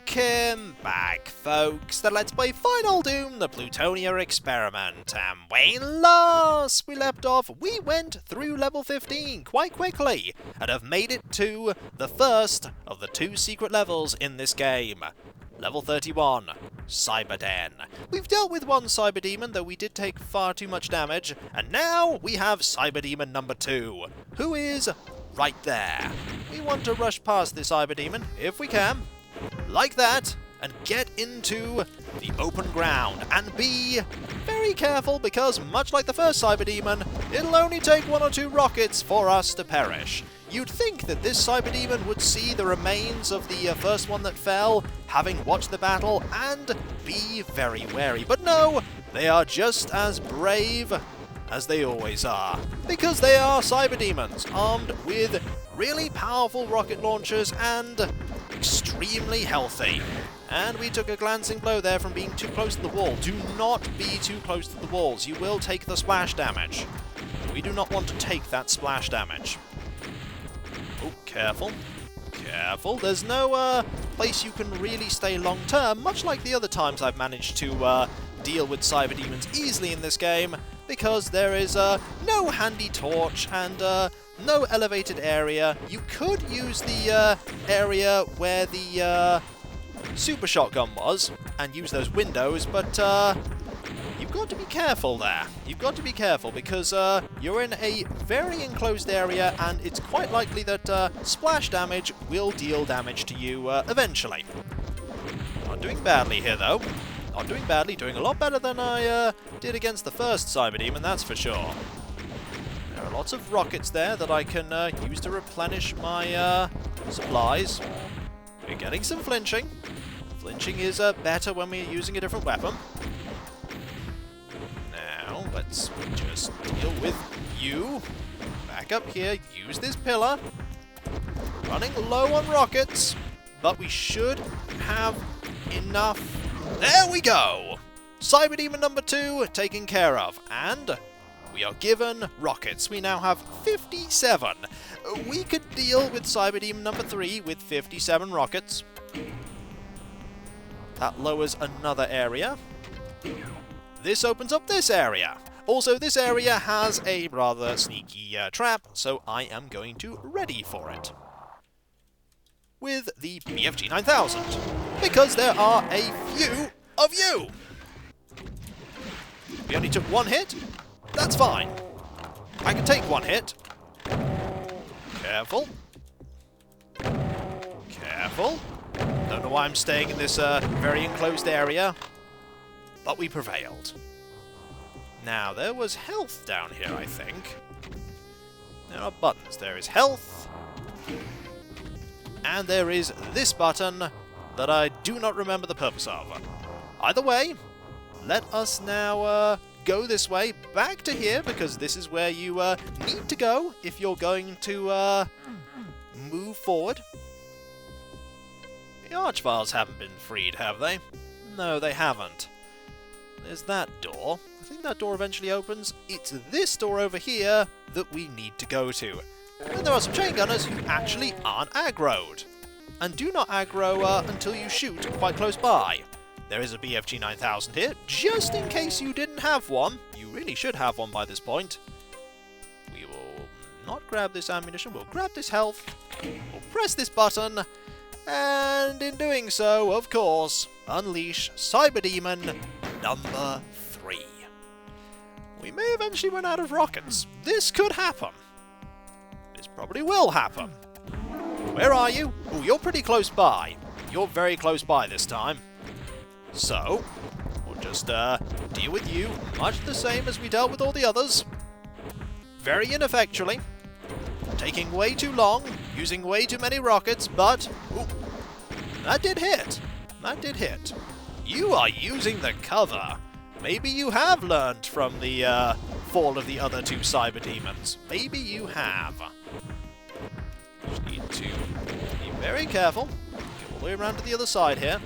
Welcome back, folks, to Let's Play Final Doom, the Plutonia experiment. And when last we left off, we went through level 15 quite quickly, and have made it to the first of the two secret levels in this game. Level 31, Cyberdemon. We've dealt with one cyberdemon, though we did take far too much damage, and now we have cyberdemon number 2, who is right there. We want to rush past this cyberdemon, if we can, like that, and get into the open ground, and be very careful, because much like the first cyberdemon, it'll only take 1 or 2 rockets for us to perish. You'd think that this cyberdemon would see the remains of the first one that fell, having watched the battle, and be very wary. But no, they are just as brave as they always are, because they are cyberdemons, armed with really powerful rocket launchers and extremely healthy. And we took a glancing blow there from being too close to the wall. Do not be too close to the walls. You will take the splash damage. We do not want to take that splash damage. Oh, careful. Careful. There's no place you can really stay long term, much like the other times I've managed to deal with cyberdemons easily in this game, because there is no handy torch and no elevated area. You could use the area where the super shotgun was and use those windows, but you've got to be careful there. You've got to be careful, because you're in a very enclosed area, and it's quite likely that splash damage will deal damage to you eventually. Not doing badly here, though. Not doing badly, doing a lot better than I did against the first cyberdemon, that's for sure. There are lots of rockets there that I can use to replenish my supplies. We're getting some flinching. Flinching is better when we're using a different weapon. Now, let's just deal with you. Back up here, use this pillar. Running low on rockets, but we should have enough. There we go! Cyberdemon number 2 taken care of, and we are given rockets. We now have 57. We could deal with cyberdemon number 3 with 57 rockets. That lowers another area. This opens up this area. Also, this area has a rather sneaky trap, so I am going to ready for it with the BFG 9000, because there are a few of you. We only took 1 hit. That's fine. I can take 1 hit. Careful. Careful. Don't know why I'm staying in this very enclosed area, but we prevailed. Now, there was health down here, I think. There are buttons. There is health, and there is this button that I do not remember the purpose of. Either way, let us now go this way, back to here, because this is where you need to go if you're going to move forward. The Archviles haven't been freed, have they? No, they haven't. There's that door. I think that door eventually opens. It's this door over here that we need to go to. And there are some chain gunners who actually aren't aggroed, and do not aggro until you shoot quite close by. There is a BFG 9000 here, just in case you didn't have one. You really should have one by this point. We will not grab this ammunition, we'll grab this health, we'll press this button, and in doing so, of course, unleash Cyberdemon number 3. We may eventually run out of rockets. This could happen. This probably will happen. Where are you? Oh, you're pretty close by. You're very close by this time. So, we'll just deal with you much the same as we dealt with all the others. Very ineffectually. Taking way too long, using way too many rockets, but ooh, that did hit. That did hit. You are using the cover. Maybe you have learned from the fall of the other 2 cyberdemons. Maybe you have. Just need to be very careful. Go all the way around to the other side here.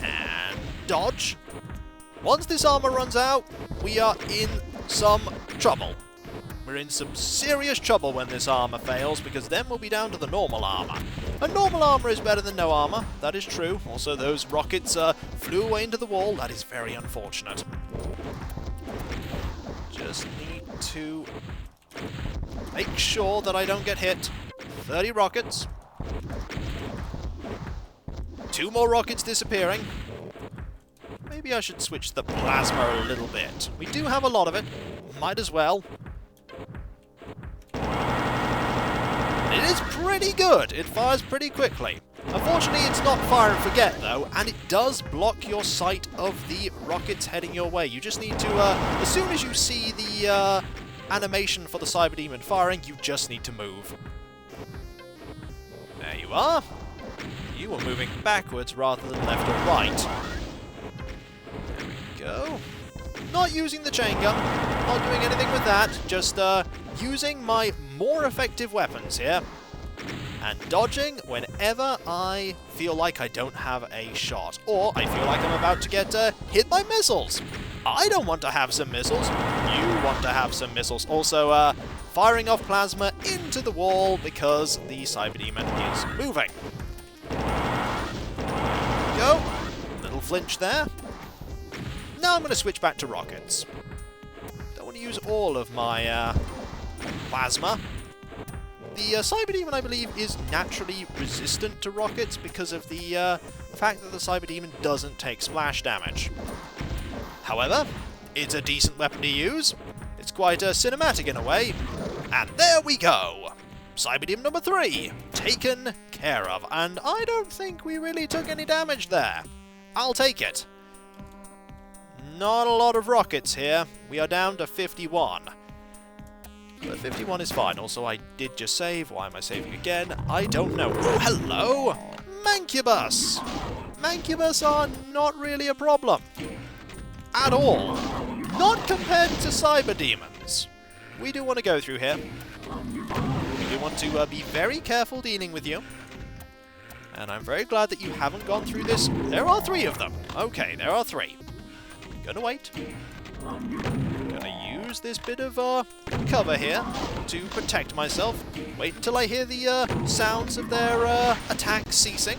And dodge. Once this armour runs out, we are in some trouble. We're in some serious trouble when this armour fails, because then we'll be down to the normal armour. A normal armour is better than no armour, that is true. Also, those rockets flew away into the wall. That is very unfortunate. Just need to make sure that I don't get hit. 30 rockets. 2 more rockets disappearing. Maybe I should switch the plasma a little bit. We do have a lot of it. Might as well. It is pretty good. It fires pretty quickly. Unfortunately, it's not fire and forget, though, and it does block your sight of the rockets heading your way. You just need to, as soon as you see the animation for the cyberdemon firing, you just need to move. There you are. You are moving backwards rather than left or right. There we go. Not using the chain gun, not doing anything with that, just using my more effective weapons here. And dodging whenever I feel like I don't have a shot, or I feel like I'm about to get hit by missiles. I don't want to have some missiles, you want to have some missiles. Also, firing off plasma into the wall because the cyberdemon is moving. Go. Little flinch there. Now I'm going to switch back to rockets. Don't want to use all of my plasma. The cyberdemon, I believe, is naturally resistant to rockets because of the fact that the cyberdemon doesn't take splash damage. However, it's a decent weapon to use. It's quite cinematic in a way. And there we go! Cyberdemon number 3, taken care of. And I don't think we really took any damage there. I'll take it. Not a lot of rockets here. We are down to 51. But 51 is fine. Also, I did just save. Why am I saving again? I don't know. Oh, hello! Mancubus! Mancubus are not really a problem. At all. Not compared to cyberdemons. We do want to go through here. We do want to be very careful dealing with you. And I'm very glad that you haven't gone through this. There are 3 of them. Okay, there are 3. Gonna wait. Gonna use this bit of cover here to protect myself. Wait until I hear the sounds of their attack ceasing.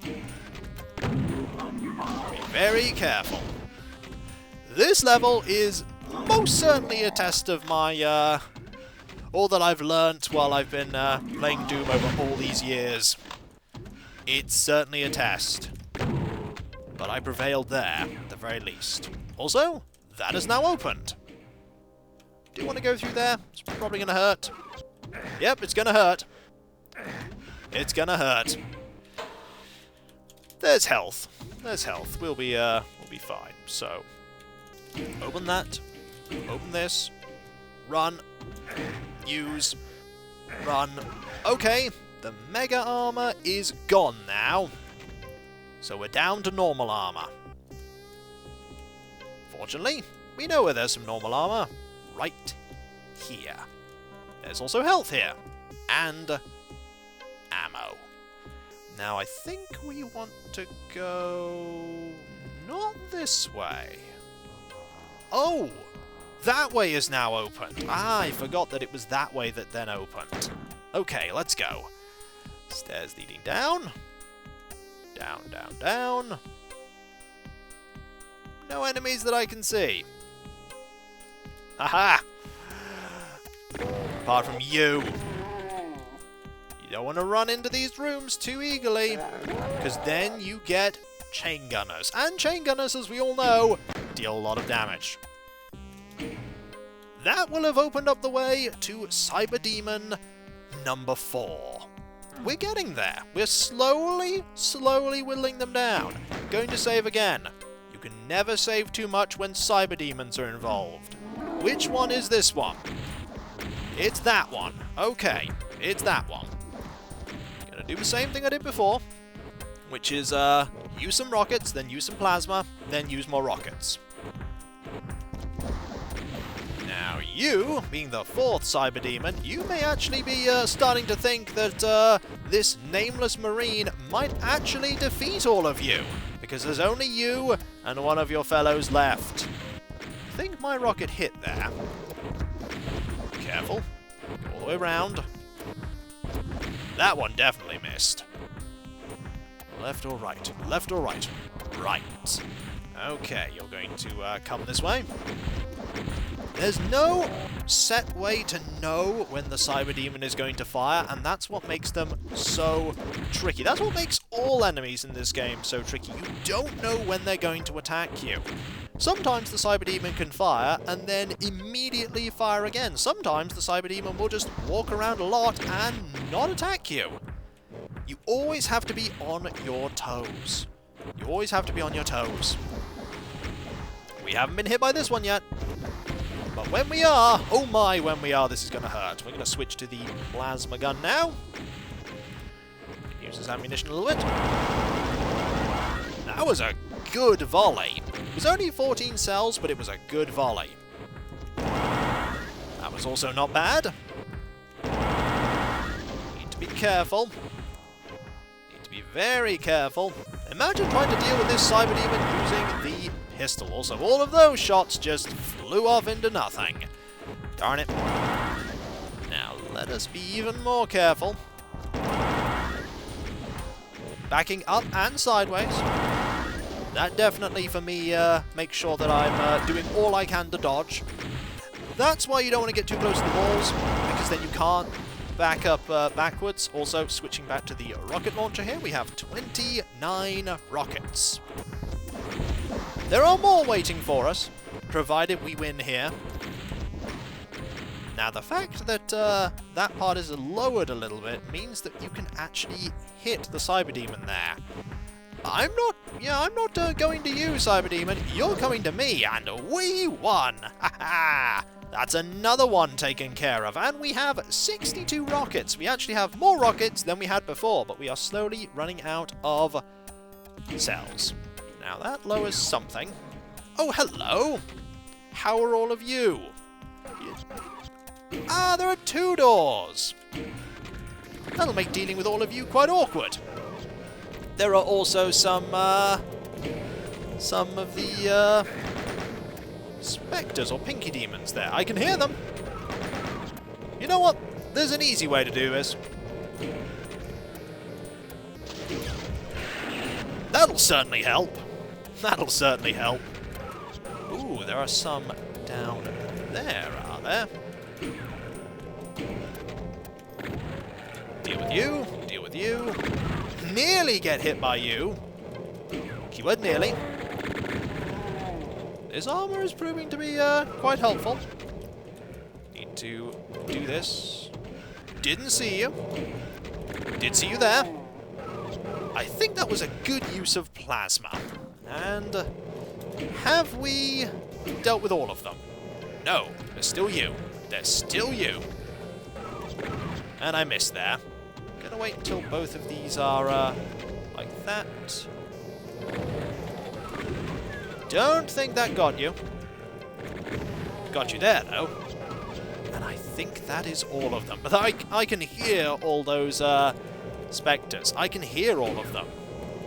Be very careful. This level is most certainly a test of my all that I've learnt while I've been playing Doom over all these years. It's certainly a test. But I prevailed there, at the very least. Also, that is now opened. Do you want to go through there? It's probably going to hurt. Yep, it's going to hurt. It's going to hurt. There's health. There's health. We'll be fine. So, open that. Open this. Run. Use. Run. Okay, the mega armor is gone now. So we're down to normal armor. Fortunately, we know where there's some normal armor. Right here. There's also health here. And ammo. Now I think we want to go not this way. Oh! That way is now opened. Ah, I forgot that it was that way that then opened. Okay, let's go. Stairs leading down. Down, down, down. No enemies that I can see. Haha! Apart from you. You don't want to run into these rooms too eagerly, because then you get chain gunners. And chain gunners, as we all know, deal a lot of damage. That will have opened up the way to cyberdemon number 4. We're getting there. We're slowly whittling them down. Going to save again. You can never save too much when cyberdemons are involved. Which one is this one? It's that one. Okay, it's that one. Gonna do the same thing I did before, which is use some rockets, then use some plasma, then use more rockets. Now you, being the 4th cyberdemon, you may actually be starting to think that this nameless marine might actually defeat all of you, because there's only you and one of your fellows left. I think my rocket hit there. Careful. Go all the way around. That one definitely missed. Left or right? Left or right? Right. Okay, you're going to come this way. There's no set way to know when the cyberdemon is going to fire, and that's what makes them so tricky. That's what makes all enemies in this game so tricky. You don't know when they're going to attack you. Sometimes the cyberdemon can fire and then immediately fire again. Sometimes the cyberdemon will just walk around a lot and not attack you. You always have to be on your toes. You always have to be on your toes. We haven't been hit by this one yet. But when we are, oh my, when we are, this is going to hurt. We're going to switch to the plasma gun now. Use this ammunition a little bit. That was a good volley. It was only 14 cells, but it was a good volley. That was also not bad. Need to be careful. Need to be very careful. Imagine trying to deal with this cyberdemon using the pistol. Also, all of those shots just flew off into nothing. Darn it. Now, let us be even more careful. Backing up and sideways. That definitely, for me, makes sure that I'm doing all I can to dodge. That's why you don't want to get too close to the walls, because then you can't back up backwards. Also, switching back to the rocket launcher here, we have 29 rockets. There are more waiting for us, provided we win here. Now, the fact that that part is lowered a little bit means that you can actually hit the cyberdemon there. I'm not going to you, cyberdemon. You're coming to me, and we won! Ha ha! That's another one taken care of, and we have 62 rockets. We actually have more rockets than we had before, but we are slowly running out of cells. Now that lowers something. Oh, hello! How are all of you? Ah, there are 2 doors! That'll make dealing with all of you quite awkward. There are also some of the spectres or pinky demons there. I can hear them! You know what? There's an easy way to do this. That'll certainly help. That'll certainly help. Ooh, there are some down there, are there? Deal with you, deal with you. Nearly get hit by you. Keyword nearly. This armour is proving to be quite helpful. Need to do this. Didn't see you. Did see you there. I think that was a good use of plasma. And have we dealt with all of them? No, there's still you. There's still you. And I missed there. Gonna wait until both of these are like that. Don't think that got you. Got you there, though. And I think that is all of them. But I can hear all those spectres. I can hear all of them.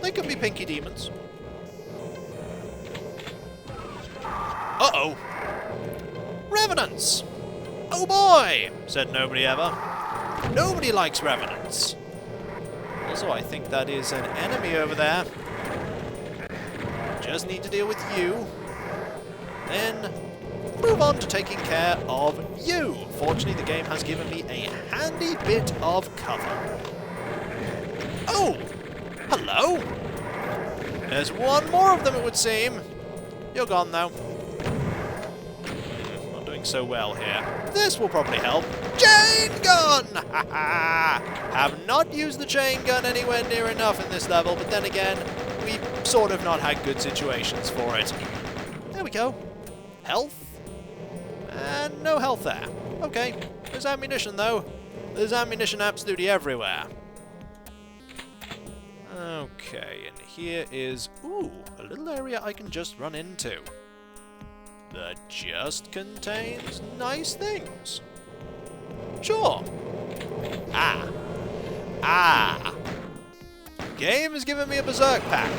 They could be pinky demons. Uh-oh! Revenants! Oh boy! Said nobody ever. Nobody likes revenants. Also, I think that is an enemy over there. Just need to deal with you. Then move on to taking care of you. Fortunately, the game has given me a handy bit of cover. Oh! Hello! There's one more of them, it would seem. You're gone, though. Not doing so well here. This will probably help. Chain gun! Ha ha! Have not used the chain gun anywhere near enough in this level, but then again, we've sort of not had good situations for it. There we go. Health. And no health there. Okay. There's ammunition, though. There's ammunition absolutely everywhere. Okay, and here is, ooh, a little area I can just run into. That just contains nice things. Sure. Ah. Ah. Game has given me a berserk pack.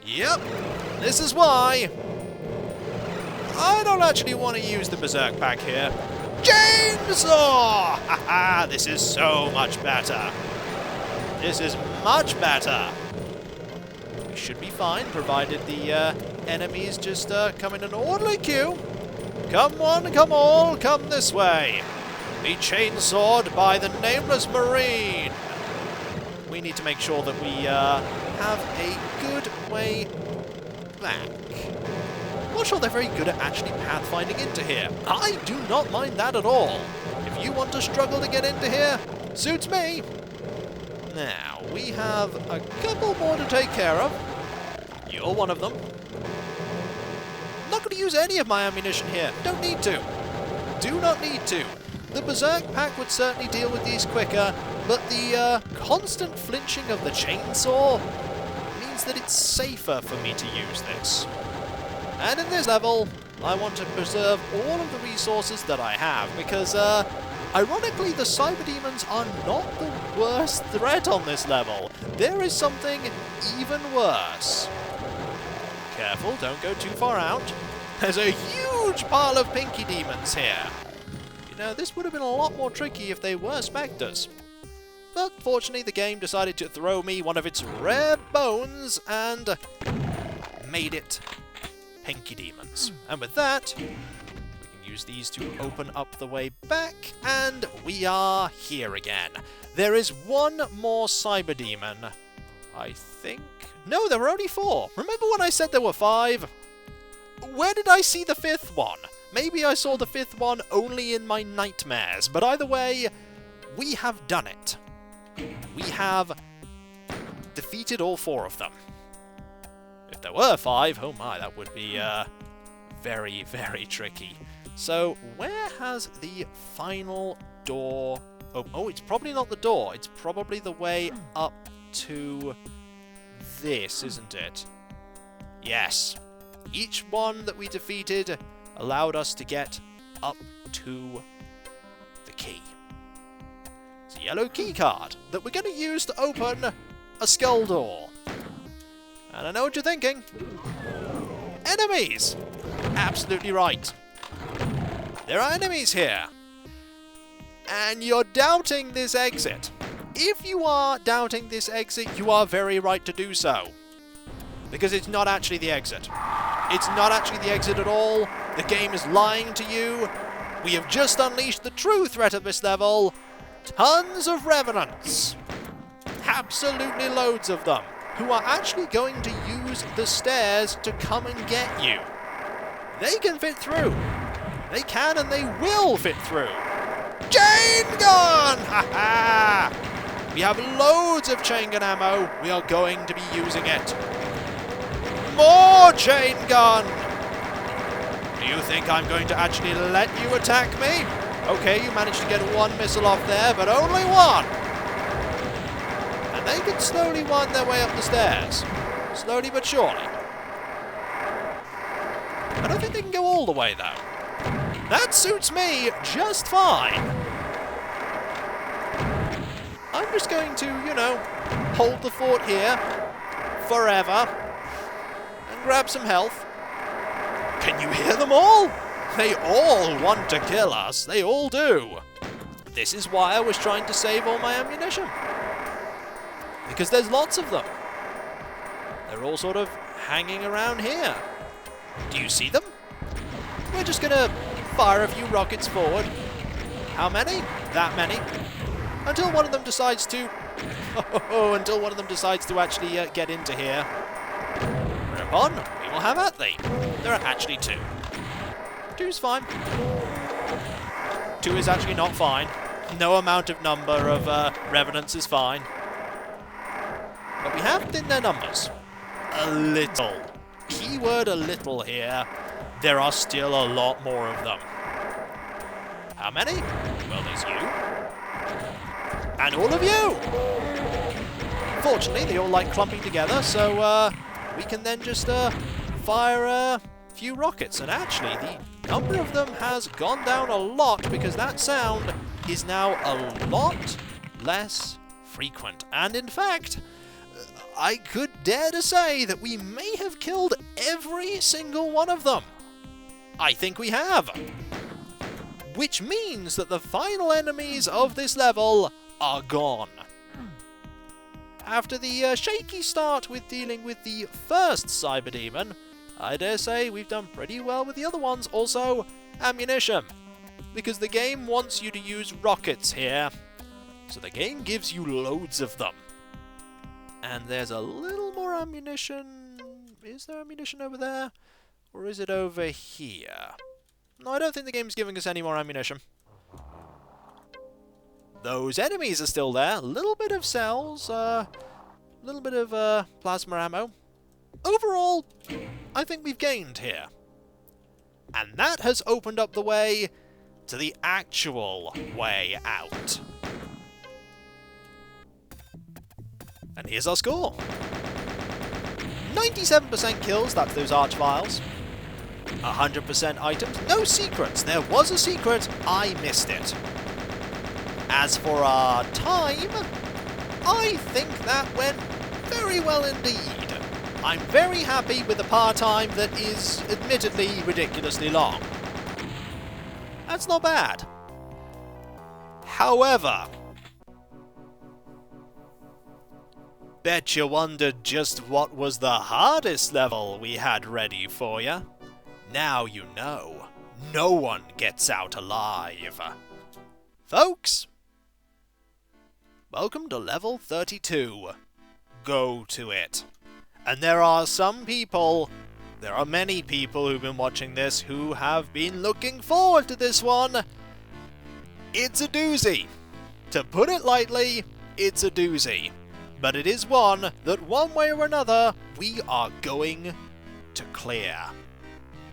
Yep. This is why I don't actually want to use the berserk pack here. Chainsaw! Haha, this is so much better. This is much better. We should be fine, provided the enemies just come in an orderly queue. Come one, come all, come this way. Be chainsawed by the nameless marine. We need to make sure that we have a good way back. I'm not sure they're very good at actually pathfinding into here. I do not mind that at all. If you want to struggle to get into here, suits me. Now, we have a couple more to take care of. You're one of them. I'm not going to use any of my ammunition here. Don't need to. Do not need to. The Berserk pack would certainly deal with these quicker, but the constant flinching of the chainsaw means that it's safer for me to use this. And in this level, I want to preserve all of the resources that I have, because, ironically, the cyberdemons are not the worst threat on this level. There is something even worse. Careful, don't go too far out. There's a huge pile of pinky demons here. You know, this would have been a lot more tricky if they were spectres. But fortunately, the game decided to throw me one of its rare bones and made it pinky demons. And with that, we can use these to open up the way back, and we are here again. There is one more cyberdemon, I think. No, there were only 4. Remember when I said there were 5? Where did I see the 5th one? Maybe I saw the 5th one only in my nightmares, but either way, we have done it. We have defeated all 4 of them. If there were 5, oh my, that would be very, very tricky. So, where has the final door... Oh, it's probably not the door. It's probably the way up to this, isn't it? Yes. Each one that we defeated allowed us to get up to the key. It's a yellow key card that we're going to use to open a skull door. And I know what you're thinking. Enemies! Absolutely right. There are enemies here. And you're doubting this exit. If you are doubting this exit, you are very right to do so. Because it's not actually the exit. It's not actually the exit at all. The game is lying to you. We have just unleashed the true threat of this level. Tons of revenants. Absolutely loads of them. Who are actually going to use the stairs to come and get you. They can fit through. They can and they will fit through. Chain gun! Ha ha! We have loads of chain gun ammo. We are going to be using it. More chain gun! Do you think I'm going to actually let you attack me? Okay, you managed to get 1 missile off there, but only 1. And they can slowly wind their way up the stairs. Slowly but surely. I don't think they can go all the way, though. That suits me just fine. I'm just going to, you know, hold the fort here forever and grab some health. Can you hear them all? They all want to kill us. They all do. This is why I was trying to save all my ammunition. Because there's lots of them. They're all sort of hanging around here. Do you see them? We're just going to fire a few rockets forward. How many? That many. Until one of them decides to... until one of them decides to actually get into here. Whereupon, we will have at thee. There are actually 2. 2's fine. 2 is actually not fine. No amount of number of revenants is fine. But we have thinned their numbers. A little. Keyword a little here. There are still a lot more of them. How many? Well, there's you. And all of you! Fortunately, they all like clumping together, so we can then just fire a few rockets. And actually, the number of them has gone down a lot because that sound is now a lot less frequent. And in fact, I could dare to say that we may have killed every single one of them. I think we have. which means that the final enemies of this level are gone. After the shaky start with dealing with the first cyberdemon, I dare say we've done pretty well with the other ones. Also, ammunition, because the game wants you to use rockets here, so the game gives you loads of them. And there's a little more ammunition. Is there ammunition over there? Or is it over here? No, I don't think the game's giving us any more ammunition. Those enemies are still there. A little bit of cells, a little bit of plasma ammo. Overall, I think we've gained here. And that has opened up the way to the actual way out. And here's our score. 97% kills, that's those archviles. 100% items, no secrets. There was a secret, I missed it. As for our time, I think that went very well indeed. I'm very happy with the par time that is admittedly ridiculously long. That's not bad. However, bet you wondered just what was the hardest level we had ready for you. Now you know. No one gets out alive. Folks, welcome to level 32. Go to it. And there are many people who've been watching this who have been looking forward to this one. It's a doozy. To put it lightly, it's a doozy. But it is one that one way or another we are going to clear.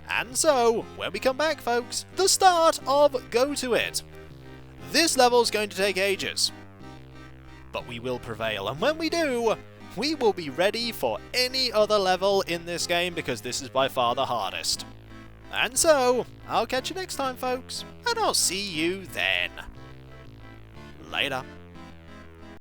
And so, when we come back, folks, the start of Go To It. This level's going to take ages, but we will prevail, and when we do, we will be ready for any other level in this game, because this is by far the hardest. And so, I'll catch you next time, folks, and I'll see you then. Later.